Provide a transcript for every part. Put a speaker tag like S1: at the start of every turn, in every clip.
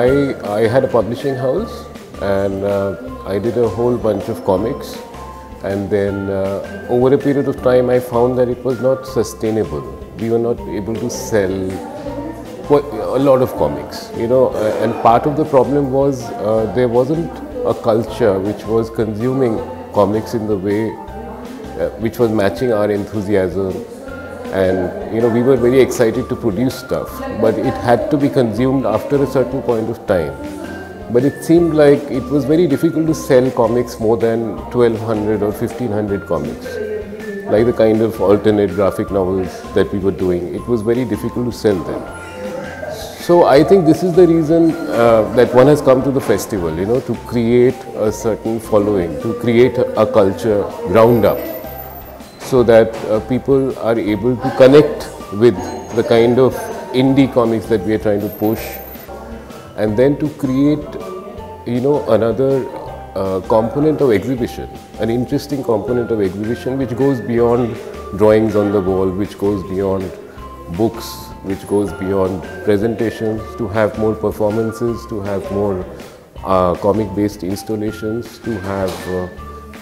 S1: I had a publishing house, and I did a whole bunch of comics. And then over a period of time, I found that it was not sustainable. We were not able to sell a lot of comics, and part of the problem was there wasn't a culture which was consuming comics in the way which was matching our enthusiasm. And we were very excited to produce stuff, but it had to be consumed after a certain point of time. But it seemed like it was very difficult to sell comics more than 1200 or 1500 comics, like the kind of alternate graphic novels that we were doing. It was very difficult to sell them. So I think this is the reason that one has come to the festival, to create a certain following, to create a culture ground up, so that people are able to connect with the kind of indie comics that we are trying to push, and then to create, another component of exhibition, an interesting component of exhibition which goes beyond drawings on the wall, which goes beyond books, which goes beyond presentations, to have more performances, to have more comic-based installations, to have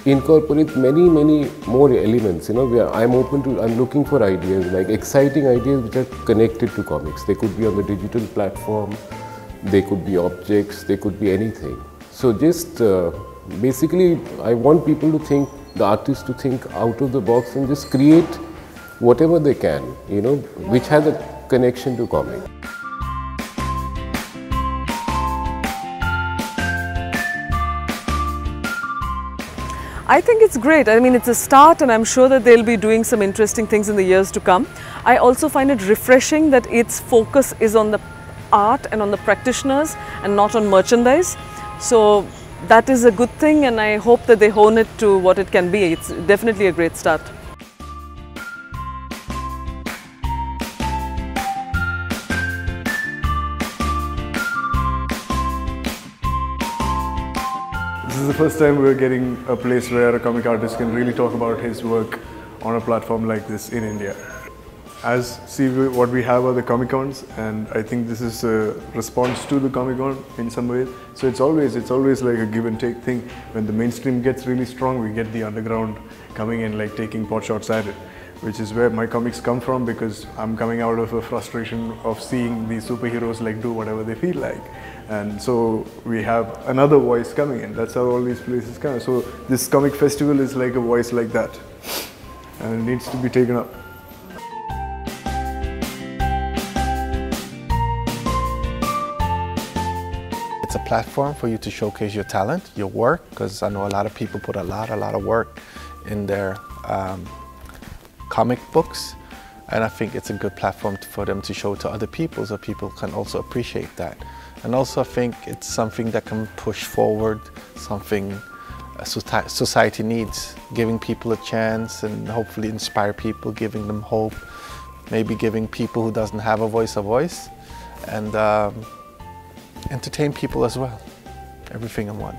S1: incorporate many more elements. I'm looking for ideas, like exciting ideas which are connected to comics. They could be on the digital platform, they could be objects, they could be anything. So just basically I want people to think, the artists to think out of the box and just create whatever they can, which has a connection to comics.
S2: I think it's great. I mean, it's a start, and I'm sure that they'll be doing some interesting things in the years to come. I also find it refreshing that its focus is on the art and on the practitioners and not on merchandise. So that is a good thing, and I hope that they hone it to what it can be. It's definitely a great start.
S3: This is the first time we're getting a place where a comic artist can really talk about his work on a platform like this in India. What we have are the Comic-Cons, and I think this is a response to the Comic-Con in some ways. So it's always like a give and take thing. When the mainstream gets really strong, we get the underground coming in, like taking pot shots at it, which is where my comics come from, because I'm coming out of a frustration of seeing these superheroes like do whatever they feel like. And so we have another voice coming in. That's how all these places come. So this comic festival is like a voice like that, and it needs to be taken up.
S4: It's a platform for you to showcase your talent, your work, because I know a lot of people put a lot of work in their comic books, and I think it's a good platform for them to show to other people, so people can also appreciate that. And also I think it's something that can push forward something society needs, giving people a chance and hopefully inspire people, giving them hope, maybe giving people who doesn't have a voice, and entertain people as well. Everything in one.